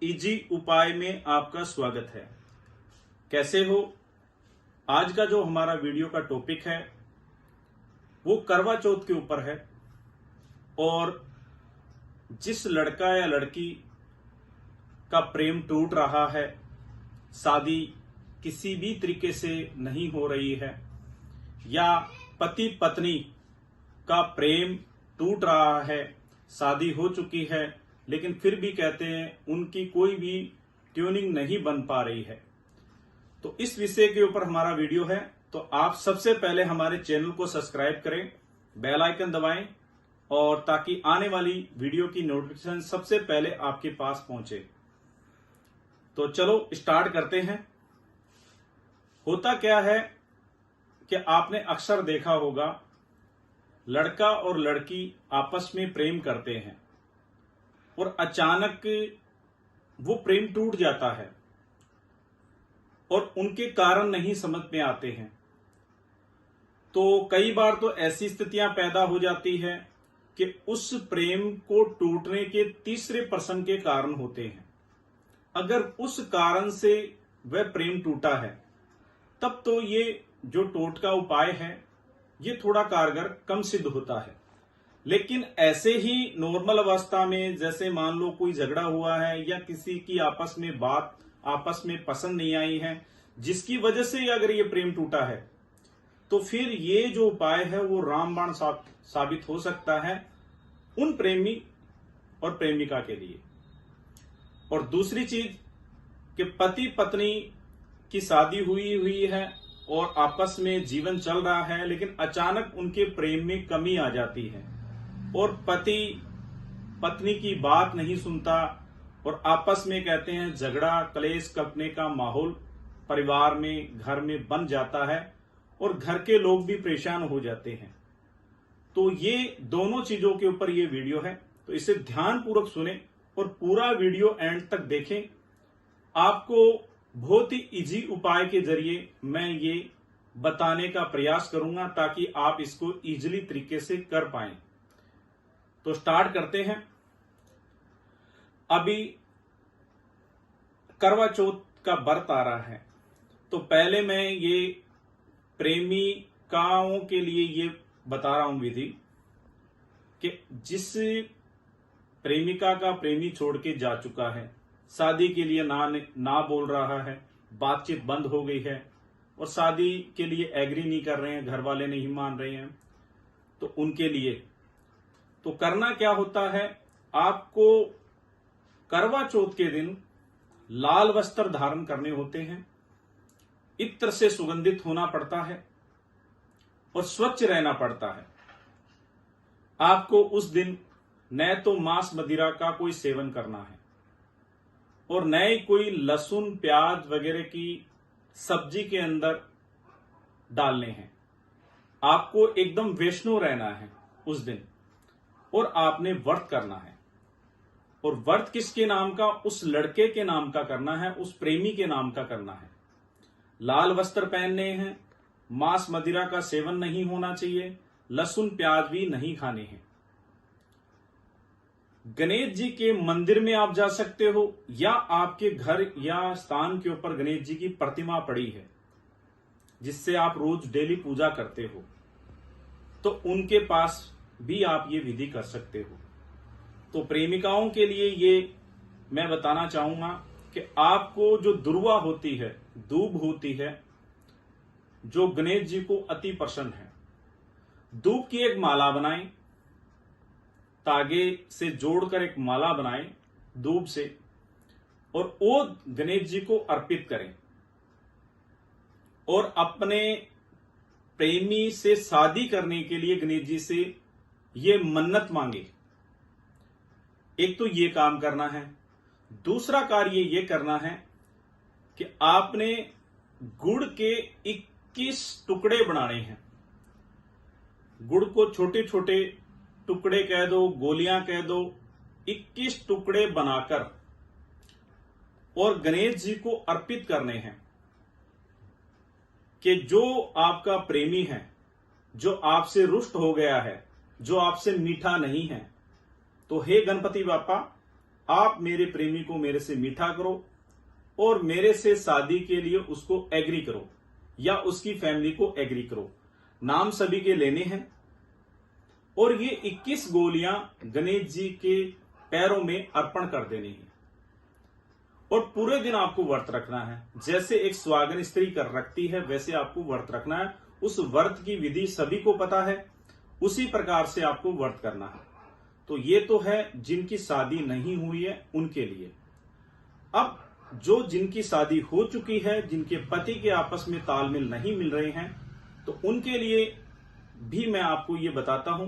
Easy उपाय में आपका स्वागत है। कैसे हो? आज का जो हमारा वीडियो का टॉपिक है वो करवा चौथ के ऊपर है। और जिस लड़का या लड़की का प्रेम टूट रहा है, शादी किसी भी तरीके से नहीं हो रही है, या पति पत्नी का प्रेम टूट रहा है, शादी हो चुकी है लेकिन फिर भी कहते हैं उनकी कोई भी ट्यूनिंग नहीं बन पा रही है, तो इस विषय के ऊपर हमारा वीडियो है। तो आप सबसे पहले हमारे चैनल को सब्सक्राइब करें, बेल आइकन दबाएं, और ताकि आने वाली वीडियो की नोटिफिकेशन सबसे पहले आपके पास पहुंचे। तो चलो स्टार्ट करते हैं। होता क्या है कि आपने अक्सर देखा होगा, लड़का और लड़की आपस में प्रेम करते हैं और अचानक वो प्रेम टूट जाता है और उनके कारण नहीं समझ में आते हैं। तो कई बार तो ऐसी स्थितियां पैदा हो जाती है कि उस प्रेम को टूटने के तीसरे पर्सन के कारण होते हैं। अगर उस कारण से वह प्रेम टूटा है तब तो ये जो टोटका उपाय है ये थोड़ा कारगर कम सिद्ध होता है। लेकिन ऐसे ही नॉर्मल अवस्था में, जैसे मान लो कोई झगड़ा हुआ है या किसी की आपस में बात आपस में पसंद नहीं आई है, जिसकी वजह से अगर ये प्रेम टूटा है, तो फिर ये जो उपाय है वो रामबाण साबित हो सकता है उन प्रेमी और प्रेमिका के लिए। और दूसरी चीज कि पति पत्नी की शादी हुई है और आपस में जीवन चल रहा है, लेकिन अचानक उनके प्रेम में कमी आ जाती है और पति पत्नी की बात नहीं सुनता और आपस में कहते हैं झगड़ा कलेश कपने का माहौल परिवार में घर में बन जाता है और घर के लोग भी परेशान हो जाते हैं। तो ये दोनों चीजों के ऊपर ये वीडियो है, तो इसे ध्यानपूर्वक सुने और पूरा वीडियो एंड तक देखें। आपको बहुत ही इजी उपाय के जरिए मैं ये बताने का प्रयास करूंगा ताकि आप इसको इजीली तरीके से कर पाएं। तो स्टार्ट करते हैं। अभी करवा चौथ का व्रत आ रहा है, तो पहले मैं ये प्रेमिकाओं के लिए ये बता रहा हूं विधि कि जिस प्रेमिका का प्रेमी छोड़ के जा चुका है, शादी के लिए ना बोल रहा है, बातचीत बंद हो गई है और शादी के लिए एग्री नहीं कर रहे हैं, घर वाले नहीं मान रहे हैं, तो उनके लिए तो करना क्या होता है, आपको करवा चौथ के दिन लाल वस्त्र धारण करने होते हैं, इत्र से सुगंधित होना पड़ता है और स्वच्छ रहना पड़ता है। आपको उस दिन न तो मांस मदिरा का कोई सेवन करना है और न ही कोई लहसुन प्याज वगैरह की सब्जी के अंदर डालने हैं। आपको एकदम वैष्णव रहना है उस दिन और आपने व्रत करना है। और व्रत किसके नाम का? उस लड़के के नाम का करना है, उस प्रेमी के नाम का करना है। लाल वस्त्र पहनने हैं, मांस मदिरा का सेवन नहीं होना चाहिए, लहसुन प्याज भी नहीं खाने हैं। गणेश जी के मंदिर में आप जा सकते हो या आपके घर या स्थान के ऊपर गणेश जी की प्रतिमा पड़ी है जिससे आप रोज डेली पूजा करते हो, तो उनके पास भी आप ये विधि कर सकते हो। तो प्रेमिकाओं के लिए ये मैं बताना चाहूंगा कि आपको जो दुर्वा होती है, दूब होती है, जो गणेश जी को अति पसंद है, दूब की एक माला बनाएं, तागे से जोड़कर एक माला बनाएं दूब से, और वो गणेश जी को अर्पित करें और अपने प्रेमी से शादी करने के लिए गणेश जी से ये मन्नत मांगे। एक तो ये काम करना है। दूसरा कार्य ये करना है कि आपने गुड़ के 21 टुकड़े बनाने हैं। गुड़ को छोटे छोटे टुकड़े कह दो, गोलियां कह दो, 21 टुकड़े बनाकर और गणेश जी को अर्पित करने हैं कि जो आपका प्रेमी है, जो आपसे रुष्ट हो गया है, जो आपसे मीठा नहीं है, तो हे गणपति बापा, आप मेरे प्रेमी को मेरे से मीठा करो और मेरे से शादी के लिए उसको एग्री करो या उसकी फैमिली को एग्री करो। नाम सभी के लेने हैं और ये 21 गोलियां गणेश जी के पैरों में अर्पण कर देनी है और पूरे दिन आपको व्रत रखना है। जैसे एक सुहागन स्त्री कर रखती है वैसे आपको व्रत रखना है। उस व्रत की विधि सभी को पता है, उसी प्रकार से आपको व्रत करना है। तो ये तो है जिनकी शादी नहीं हुई है उनके लिए। अब जो जिनकी शादी हो चुकी है, जिनके पति के आपस में तालमेल नहीं मिल रहे हैं, तो उनके लिए भी मैं आपको ये बताता हूं,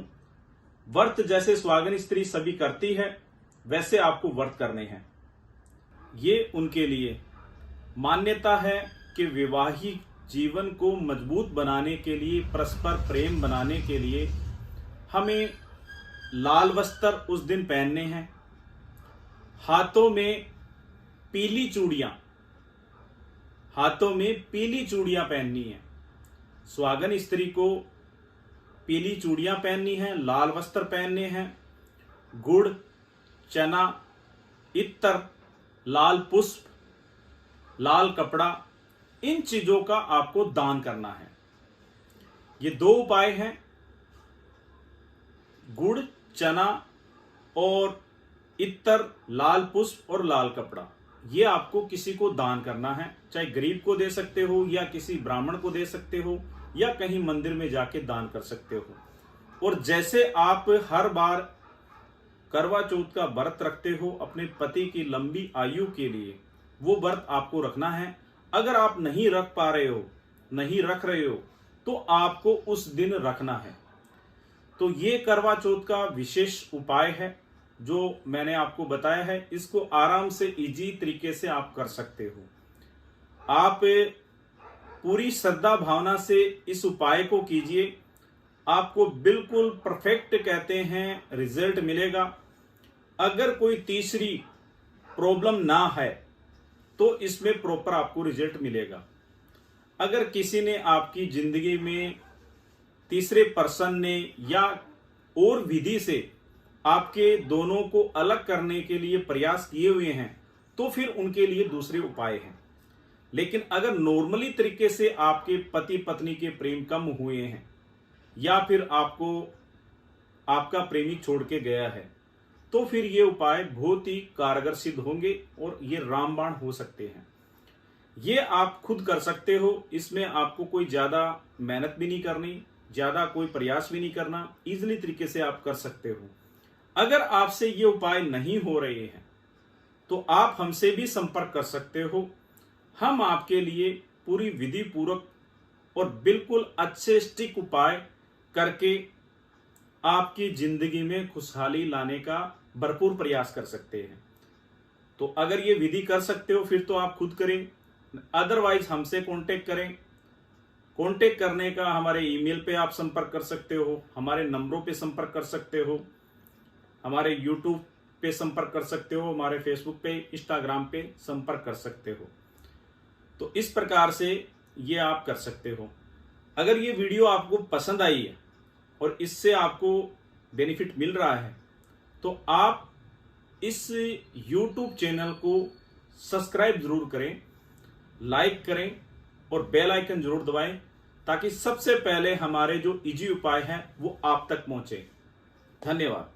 व्रत जैसे सुहागन स्त्री सभी करती है वैसे आपको व्रत करने हैं। ये उनके लिए मान्यता है कि वैवाहिक जीवन को मजबूत बनाने के लिए, परस्पर प्रेम बनाने के लिए हमें लाल वस्त्र उस दिन पहनने हैं, हाथों में पीली चूड़ियां पहननी है। सुहागन स्त्री को पीली चूड़ियां पहननी है, लाल वस्त्र पहनने हैं, गुड़, चना, इत्र, लाल पुष्प, लाल कपड़ा, इन चीजों का आपको दान करना है। ये 2 उपाय हैं, गुड़, चना और इत्र, लाल पुष्प और लाल कपड़ा। ये आपको किसी को दान करना है, चाहे गरीब को दे सकते हो या किसी ब्राह्मण को दे सकते हो या कहीं मंदिर में जाके दान कर सकते हो। और जैसे आप हर बार करवा चौथ का व्रत रखते हो अपने पति की लंबी आयु के लिए, वो व्रत आपको रखना है। अगर आप नहीं रख पा रहे हो, नहीं रख रहे हो, तो आपको उस दिन रखना है। तो ये करवा चौथ का विशेष उपाय है जो मैंने आपको बताया है। इसको आराम से इजी तरीके से आप कर सकते हो। आप पूरी श्रद्धा भावना से इस उपाय को कीजिए, आपको बिल्कुल परफेक्ट कहते हैं रिजल्ट मिलेगा। अगर कोई तीसरी प्रॉब्लम ना है तो इसमें प्रॉपर आपको रिजल्ट मिलेगा। अगर किसी ने आपकी जिंदगी में तीसरे पर्सन ने या और विधि से आपके दोनों को अलग करने के लिए प्रयास किए हुए हैं तो फिर उनके लिए दूसरे उपाय हैं। लेकिन अगर नॉर्मली तरीके से आपके पति पत्नी के प्रेम कम हुए हैं या फिर आपको आपका प्रेमी छोड़ के गया है तो फिर ये उपाय बहुत ही कारगर सिद्ध होंगे और ये रामबाण हो सकते हैं। ये आप खुद कर सकते हो, इसमें आपको कोई ज्यादा मेहनत भी नहीं करनी, ज्यादा कोई प्रयास भी नहीं करना, इजीली तरीके से आप कर सकते हो। अगर आपसे ये उपाय नहीं हो रहे हैं तो आप हमसे भी संपर्क कर सकते हो। हम आपके लिए पूरी विधि पूर्वक और बिल्कुल अच्छे स्टिक उपाय करके आपकी जिंदगी में खुशहाली लाने का भरपूर प्रयास कर सकते हैं। तो अगर ये विधि कर सकते हो फिर तो आप खुद करें, अदरवाइज हमसे कांटेक्ट करें। कांटेक्ट करने का हमारे ईमेल पे आप संपर्क कर सकते हो, हमारे नंबरों पे संपर्क कर सकते हो, हमारे यूट्यूब पे संपर्क कर सकते हो, हमारे फेसबुक पे, इंस्टाग्राम पे संपर्क कर सकते हो। तो इस प्रकार से ये आप कर सकते हो। अगर ये वीडियो आपको पसंद आई है और इससे आपको बेनिफिट मिल रहा है तो आप इस YouTube चैनल को सब्सक्राइब जरूर करें, लाइक करें और बेल आइकन जरूर दबाएं ताकि सबसे पहले हमारे जो इजी उपाय हैं वो आप तक पहुंचे। धन्यवाद।